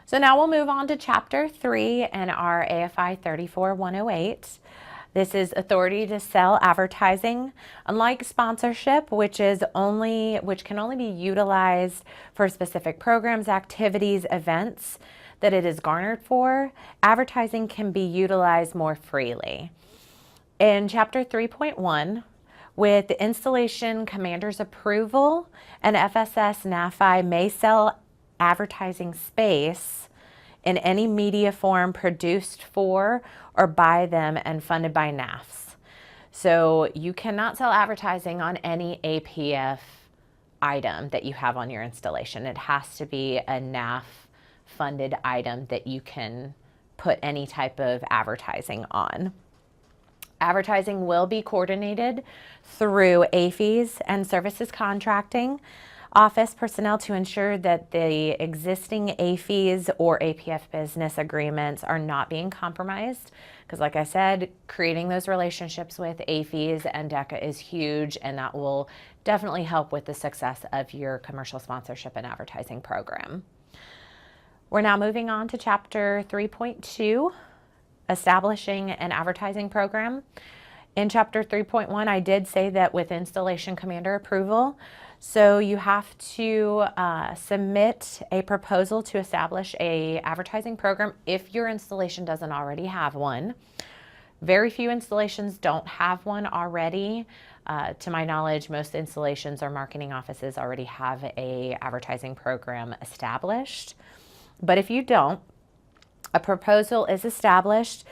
So now we'll move on to Chapter 3 and our AFI 34108. This is authority to sell advertising. Unlike sponsorship, which can only be utilized for specific programs, activities, events that it is garnered for, advertising can be utilized more freely. In Chapter 3.1, with the installation commander's approval, an FSS and AFI may sell advertising space in any media form produced for or by them and funded by NAFs. So you cannot sell advertising on any APF item that you have on your installation. It has to be a NAF funded item that you can put any type of advertising on. Advertising will be coordinated through AFI's and services contracting office personnel to ensure that the existing AFI's or APF business agreements are not being compromised. Because like I said, creating those relationships with AFI's and DECA is huge, and that will definitely help with the success of your commercial sponsorship and advertising program. We're now moving on to Chapter 3.2. Establishing an advertising program. In Chapter 3.1, I did say that with installation commander approval, so you have to submit a proposal to establish a advertising program if your installation doesn't already have one. Very few installations don't have one already. To my knowledge, most installations or marketing offices already have a advertising program established. But if you don't, a proposal is to establish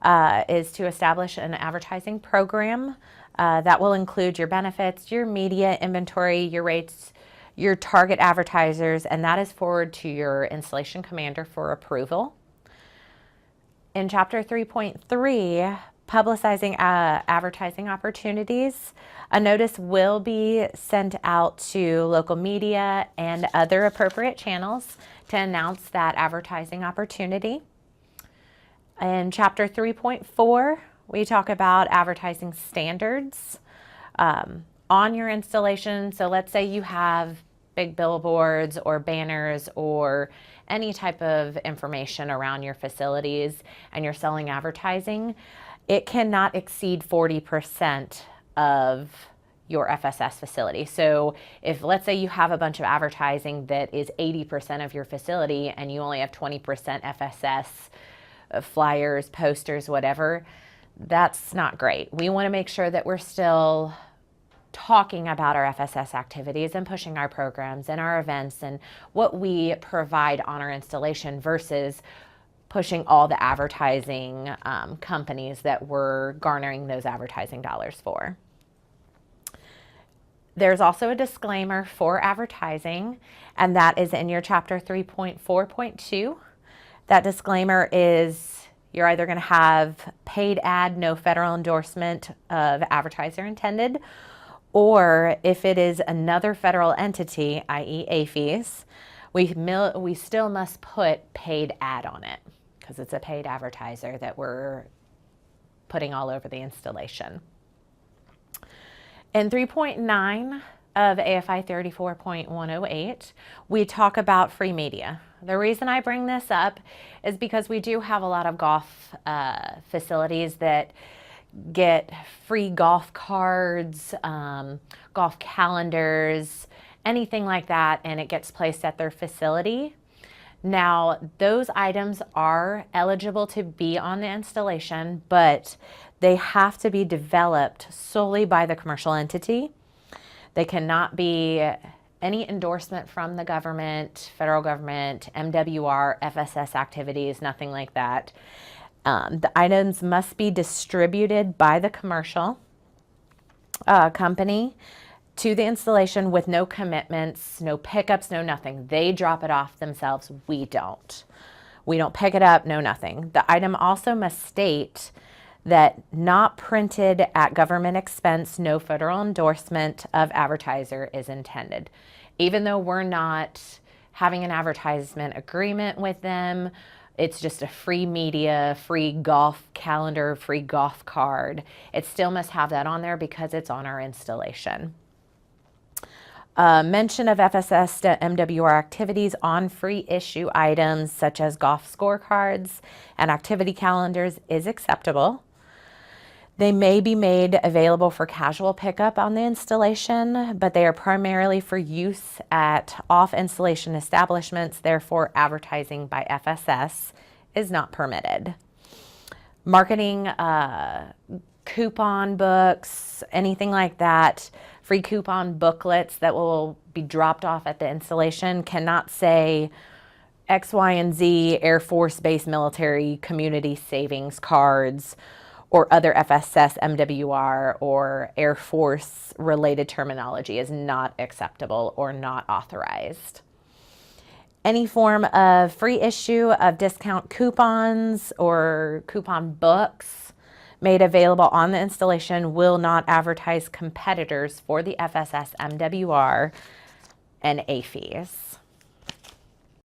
an advertising program that will include your benefits, your media inventory, your rates, your target advertisers, and that is forwarded to your installation commander for approval. In Chapter 3.3, publicizing advertising opportunities, a notice will be sent out to local media and other appropriate channels to announce that advertising opportunity. In Chapter 3.4, we talk about advertising standards on your installation. So let's say you have big billboards or banners or any type of information around your facilities and you're selling advertising. It cannot exceed 40% of your FSS facility. So if let's say you have a bunch of advertising that is 80% of your facility and you only have 20% FSS, flyers, posters, whatever, that's not great. We want to make sure that we're still talking about our FSS activities and pushing our programs and our events and what we provide on our installation versus pushing all the advertising companies that we're garnering those advertising dollars for. There's also a disclaimer for advertising, and that is in your Chapter 3.4.2. That disclaimer is you're either going to have paid ad, no federal endorsement of advertiser intended, or if it is another federal entity, i.e. AFI's, we still must put paid ad on it because it's a paid advertiser that we're putting all over the installation. In 3.9 of AFI 34.108, we talk about free media. The reason I bring this up is because we do have a lot of golf facilities that get free golf cards, golf calendars, anything like that, and it gets placed at their facility. Now, those items are eligible to be on the installation, but they have to be developed solely by the commercial entity. They cannot be any endorsement from the government, federal government, MWR, FSS activities, nothing like that. The items must be distributed by the commercial company to the installation with no commitments, no pickups, no nothing. They drop it off themselves. We don't. We don't pick it up, no nothing. The item also must state that not printed at government expense, no federal endorsement of advertiser is intended. Even though we're not having an advertisement agreement with them, it's just a free media, free golf calendar, free golf card. It still must have that on there because it's on our installation. Mention of FSS to MWR activities on free issue items such as golf scorecards and activity calendars is acceptable. They may be made available for casual pickup on the installation, but they are primarily for use at off-installation establishments. Therefore, advertising by FSS is not permitted. Marketing, coupon books, anything like that, free coupon booklets that will be dropped off at the installation cannot say X, Y, and Z Air Force Base Military Community Savings Cards or other FSS, MWR, or Air Force related terminology is not acceptable or not authorized. Any form of free issue of discount coupons or coupon books made available on the installation will not advertise competitors for the FSS, MWR, and AFIs.